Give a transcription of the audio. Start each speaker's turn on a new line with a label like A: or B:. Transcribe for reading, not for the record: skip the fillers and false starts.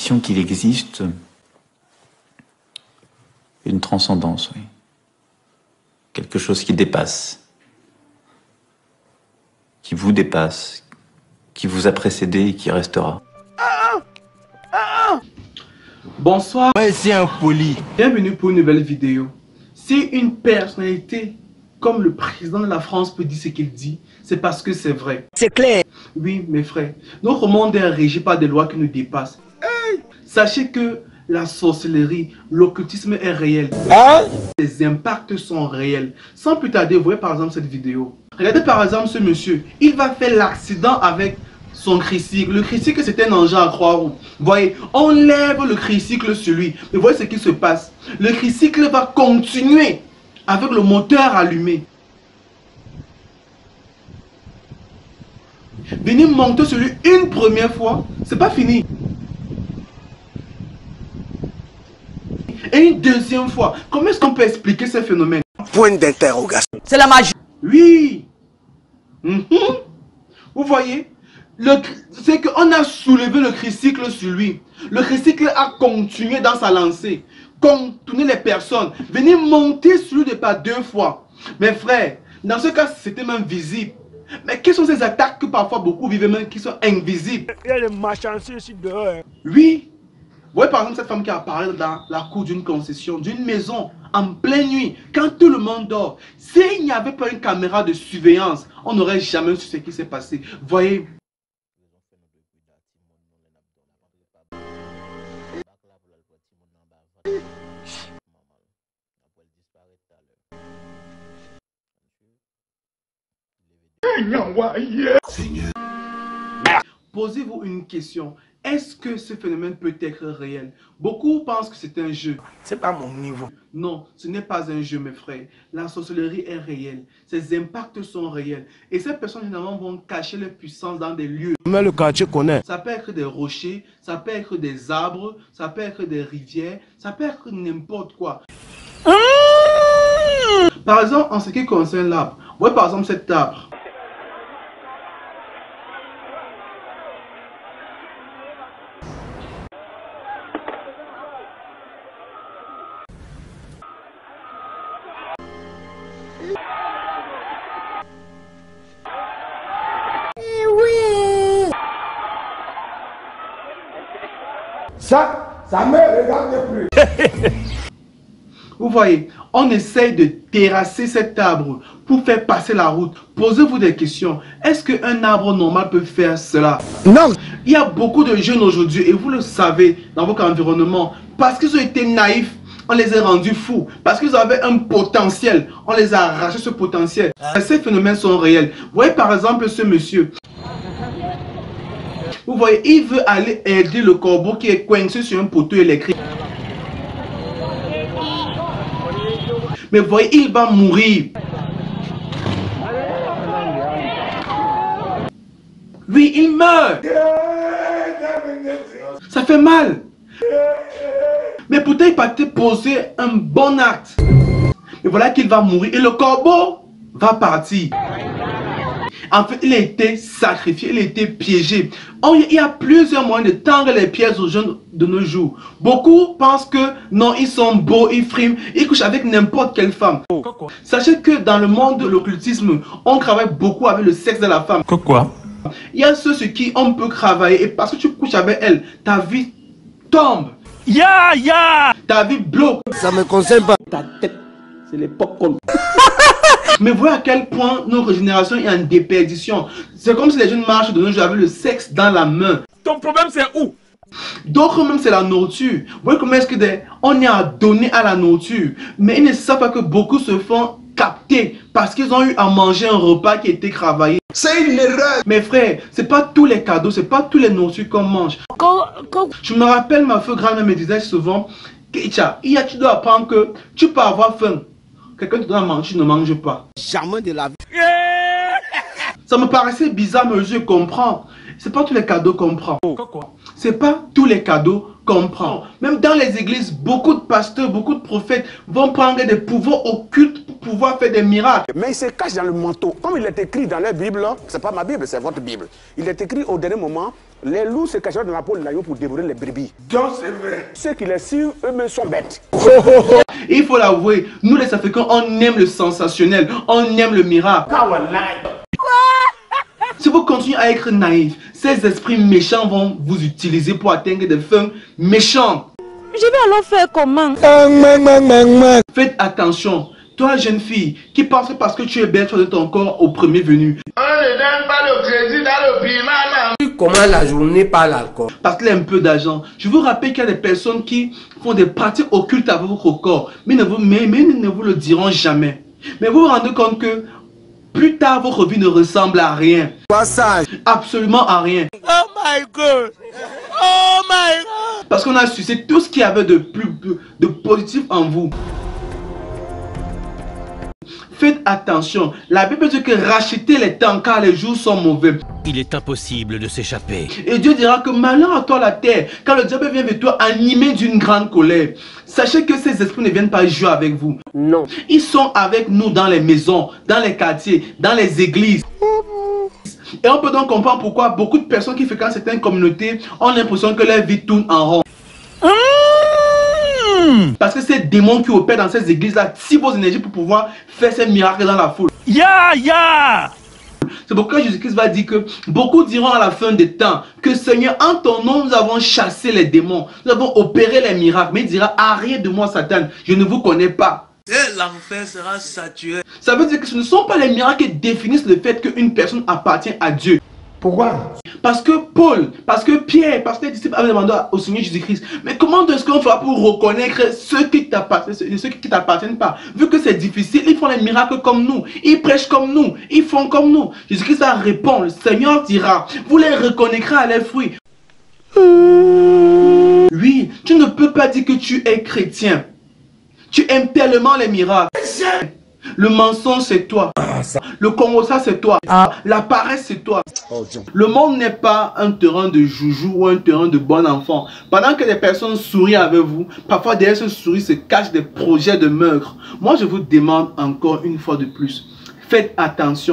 A: conviction qu'il existe une transcendance, oui. Quelque chose qui dépasse, qui vous dépasse, qui vous a précédé et qui restera.
B: Bonsoir,
C: c'est impoli.
B: bienvenue pour une nouvelle vidéo. Si une personnalité comme le président de la France peut dire ce qu'il dit, c'est parce que c'est vrai.
C: C'est clair.
B: Oui, mes frères, notre monde est régi par des lois qui nous dépassent. Sachez que la sorcellerie, l'occultisme est réel. Les impacts sont réels. Sans plus tarder, vous voyez par exemple cette vidéo. Regardez par exemple ce monsieur. Il va faire l'accident avec son tricycle. Le tricycle, c'était un engin à 3 roues. Vous voyez, on lève le tricycle sur lui. Mais voyez ce qui se passe. Le tricycle va continuer avec le moteur allumé. Venir monter sur lui une première fois, c'est pas fini. Et une deuxième fois, comment est-ce qu'on peut expliquer ce phénomène?
C: Point d'interrogation. C'est la magie.
B: Oui. Vous voyez, c'est qu'on a soulevé le tricycle sur lui. Le tricycle a continué dans sa lancée. Contourner les personnes. Venir monter sur lui pas 2 fois. Mes frères, dans ce cas, c'était même visible. Mais quelles sont ces attaques que parfois beaucoup vivent même qui sont invisibles?
C: Il y a des malchanceux ici dehors. Hein.
B: Oui. Vous voyez par exemple cette femme qui apparaît dans la cour d'une concession, d'une maison, en pleine nuit, quand tout le monde dort. S'il n'y avait pas une caméra de surveillance, on n'aurait jamais su ce qui s'est passé. Vous voyez? Posez-vous une question. Est-ce que ce phénomène peut être réel? Beaucoup pensent que c'est un jeu.
C: C'est pas mon niveau.
B: Non, ce n'est pas un jeu, mes frères. La sorcellerie est réelle. Ses impacts sont réels. Et ces personnes, généralement, vont cacher leur puissance dans des lieux.
C: Mais le quartier connaît.
B: Ça peut être des rochers, ça peut être des arbres, ça peut être des rivières, ça peut être n'importe quoi. Par exemple, en ce qui concerne l'arbre. Voyez par exemple cet arbre.
C: Ça me regarde plus.
B: Vous voyez, on essaye de terrasser cet arbre pour faire passer la route. Posez-vous des questions. Est-ce qu'un arbre normal peut faire cela?
C: Non.
B: Il y a beaucoup de jeunes aujourd'hui, et vous le savez, dans votre environnement, parce qu'ils ont été naïfs, on les a rendus fous. Parce qu'ils avaient un potentiel, on les a arraché ce potentiel. Ces phénomènes sont réels. Vous voyez par exemple ce monsieur. Vous voyez, il veut aller aider le corbeau qui est coincé sur un poteau électrique. Mais vous voyez, il va mourir. Oui, il meurt. Ça fait mal. Mais pourtant, il peut poser un bon acte. Mais voilà qu'il va mourir. Et le corbeau va partir. En fait, il a été sacrifié, il a été piégé. Il y a plusieurs moyens de tendre les pièges aux jeunes de nos jours. Beaucoup pensent que non, ils sont beaux, ils friment, ils couchent avec n'importe quelle femme. Sachez que dans le monde de l'occultisme, on travaille beaucoup avec le sexe de la femme.
A: Quoi?
B: Il y a ceux sur qui on peut travailler et parce que tu couches avec elle, ta vie tombe. Ta vie bloque.
C: Ça me concerne pas.
B: Ta tête, c'est les popcorn. Mais voyez à quel point notre génération est en déperdition. C'est comme si les jeunes marchent de nos jours avec le sexe dans la main.
C: Ton problème c'est où?
B: D'autres même c'est la nourriture. Vous voyez comment est-ce que on est à donner à la nourriture. Mais ils ne savent pas que beaucoup se font capter parce qu'ils ont eu à manger un repas qui a été travaillé.
C: C'est une erreur.
B: Mes frères, c'est pas tous les cadeaux, c'est pas tous les nourritures qu'on mange. Je me rappelle, ma feu grand-mère me disait souvent, tu dois apprendre que tu peux avoir faim. Quelqu'un te donne à manger, tu ne manges pas.
C: Jamais de la vie.
B: Ça me paraissait bizarre, mais je comprends. c'est pas tous les cadeaux qu'on prend. C'est pas tous les cadeaux qu'on prend. Même dans les églises, beaucoup de pasteurs, beaucoup de prophètes vont prendre des pouvoirs occultes pour pouvoir faire des miracles.
C: Mais il se cache dans le manteau. Comme il est écrit dans la Bible, c'est pas ma Bible, c'est votre Bible. Il est écrit au dernier moment, les loups se cacheront dans la peau de l'agneau pour dévorer les brebis. Donc c'est vrai. Ceux qui les suivent, eux-mêmes sont bêtes.
B: Et il faut l'avouer, nous les Africains, on aime le sensationnel, on aime le miracle. Si vous continuez à être naïf, ces esprits méchants vont vous utiliser pour atteindre des fins méchantes.
D: Je vais alors faire comment?
B: Faites attention, toi jeune fille, qui pense que parce que tu es belle, tu as ton corps au premier venu.
C: On ne donne pas le crédit dans le paiement.
E: Tu commences la journée par l'alcool.
B: Parce qu'il y a un peu d'argent. Je vous rappelle qu'il y a des personnes qui font des pratiques occultes avec votre corps, mais ne vous le diront jamais. Mais vous vous rendez compte que plus tard, votre vie ne ressemble à rien.
C: Passage.
B: Absolument à rien.
C: Oh my God. Oh my God.
B: Parce qu'on a sucé tout ce qu'il y avait de positif en vous. Faites attention. La Bible dit que rachetez les temps car les jours sont mauvais.
F: Il est impossible de s'échapper.
B: Et Dieu dira que malheur à toi la terre, quand le diable vient vers toi animé d'une grande colère. Sachez que ces esprits ne viennent pas jouer avec vous.
E: Non.
B: Ils sont avec nous dans les maisons, dans les quartiers, dans les églises. Et on peut donc comprendre pourquoi beaucoup de personnes qui fréquentent certaines communautés ont l'impression que leur vie tourne en rond. Parce que ces démons qui opèrent dans ces églises-là tirent vos énergies pour pouvoir faire ces miracles dans la foule. C'est pourquoi Jésus-Christ va dire que beaucoup diront à la fin des temps que Seigneur, en ton nom, nous avons chassé les démons, nous avons opéré les miracles. Mais il dira, arrête de moi, Satan, je ne vous connais pas.
C: L'enfer sera saturé.
B: Ça veut dire que ce ne sont pas les miracles qui définissent le fait qu'une personne appartient à Dieu.
C: Pourquoi?
B: Parce que Paul, parce que Pierre, parce que les disciples avaient demandé au Seigneur Jésus-Christ, mais comment est-ce qu'on fera pour reconnaître ceux qui t'appartiennent pas? Vu que c'est difficile, ils font les miracles comme nous, ils prêchent comme nous, ils font comme nous. Jésus-Christ a répondu, le Seigneur dira, vous les reconnaîtrez à leurs fruits. Oui, tu ne peux pas dire que tu es chrétien. Tu aimes tellement les miracles. Le mensonge, c'est toi. Le Congo, ça, c'est toi. La paresse, c'est toi. Le monde n'est pas un terrain de joujou ou un terrain de bon enfant. Pendant que les personnes sourient avec vous, parfois derrière ce sourire se cachent des projets de meurtre. Moi, je vous demande encore une fois de plus, faites attention.